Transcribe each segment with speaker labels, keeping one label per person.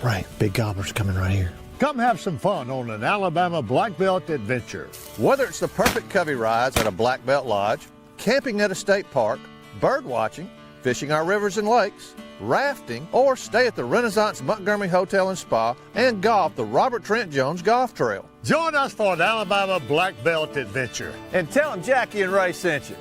Speaker 1: Right, big gobbler's coming right here.
Speaker 2: Come have some fun on an Alabama black belt adventure.
Speaker 3: Whether it's the perfect covey rides at a black belt lodge, camping at a state park, bird watching, fishing our rivers and lakes, rafting, or stay at the Renaissance Montgomery Hotel and Spa and golf the Robert Trent Jones Golf Trail.
Speaker 2: Join us for an Alabama black belt adventure.
Speaker 3: And tell them Jackie and Ray sent you.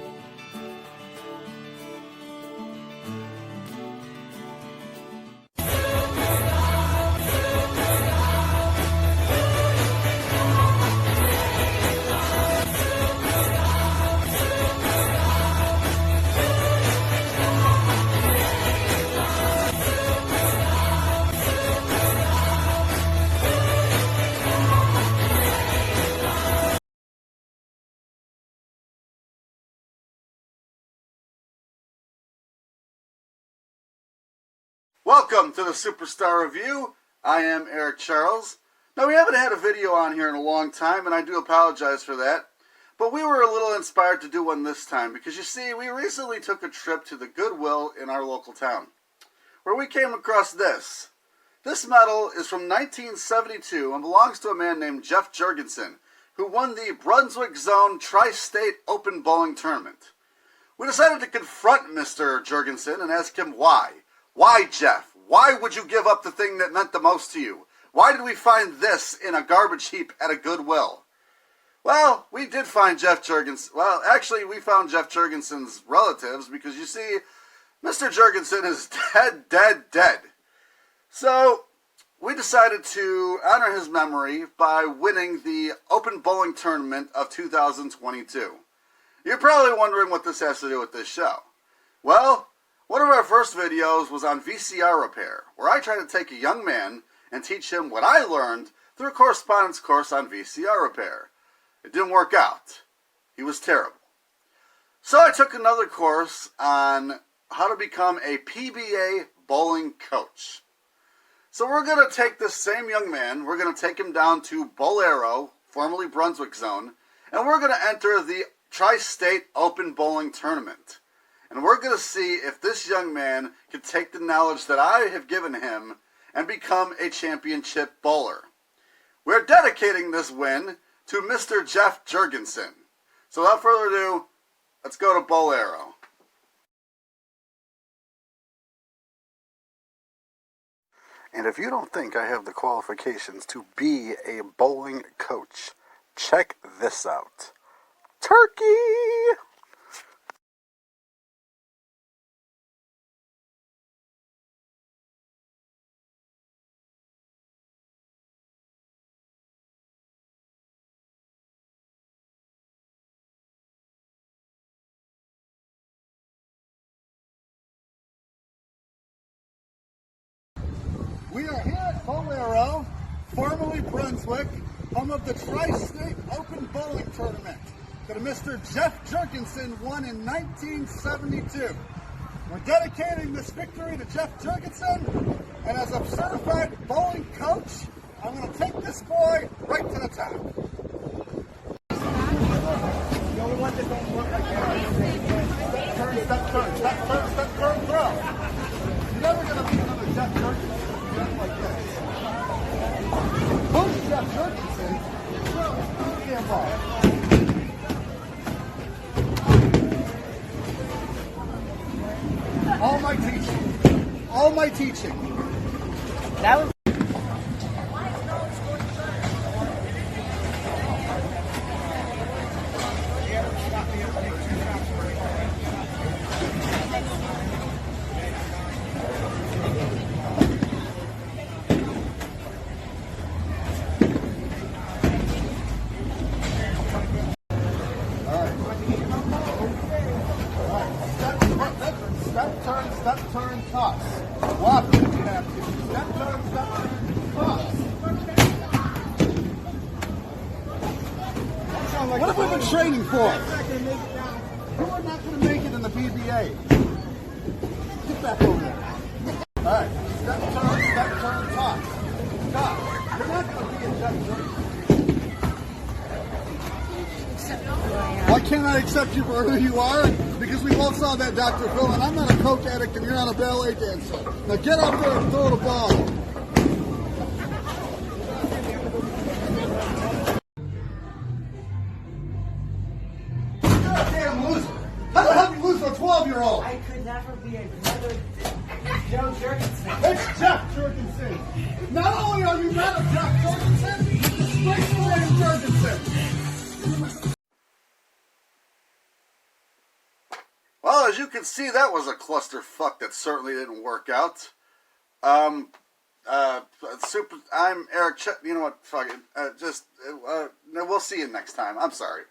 Speaker 4: Welcome to the Superstar Review. I am Eric Charles. Now, we haven't had a video on here in a long time, and I do apologize for that. But we were a little inspired to do one this time, because you see, we recently took a trip to the Goodwill in our local town, where we came across this. This medal is from 1972 and belongs to a man named Jeff Jurgensen, who won the Brunswick Zone Tri-State Open Bowling Tournament. We decided to confront Mr. Jurgensen and ask him why. Why, Jeff? Why would you give up the thing that meant the most to you? Why did we find this in a garbage heap at a Goodwill? Well, we did find Jeff Jurgensen. Well, actually, we found Jeff Jurgensen's relatives because, you see, Mr. Jurgensen is dead. So, we decided to honor his memory by winning the Open Bowling Tournament of 2022. You're probably wondering what this has to do with this show. Well, one of our first videos was on VCR repair, where I tried to take a young man and teach him what I learned through a correspondence course on VCR repair. It didn't work out. He was terrible. So I took another course on how to become a PBA bowling coach. So we're going to take this same young man, we're going to take him down to Bolero, formerly Brunswick Zone, and we're going to enter the Tri-State Open Bowling Tournament. And we're going to see if this young man can take the knowledge that I have given him and become a championship bowler. We're dedicating this win to Mr. Jeff Jurgensen. So without further ado, let's go to Bolero. And if you don't think I have the qualifications to be a bowling coach, check this out. Turkey! We are here at Bolero, formerly Brunswick, home of the Tri-State Open Bowling Tournament that Mr. Jeff Jurgensen won in 1972. We're dedicating this victory to Jeff Jurgensen, and as a certified bowling coach, I'm going to take this boy right to the top. The only one that don't work like that. Turn, step, turn, step, turn, step, turn, throw. You're never going to be another Jeff Jurgensen. Like this. Who's Jeff Jurgensen? Damn ball. All my teaching. That was. Step, turn, toss. Walk if you have to. Step, turn, toss. What have we been training for? You are not going to make it in the PBA. Get back over there. All right. Step, turn, toss. Toss. You're not going to be a Jeff. Why can't I accept you for who you are? Because we both saw that Dr. Phil, and I'm not a coke addict and you're not a ballet dancer. Now get out there and throw the ball. to a 12-year-old.
Speaker 5: I could never be another Joe Jurgensen.
Speaker 4: It's Jeff Jurgensen. Not only are you not a Jeff Jurgensen, straight name Jurgensen. Well, as you can see, that was a clusterfuck that certainly didn't work out. I'm Eric. You know what? Fuck it. We'll see you next time. I'm sorry.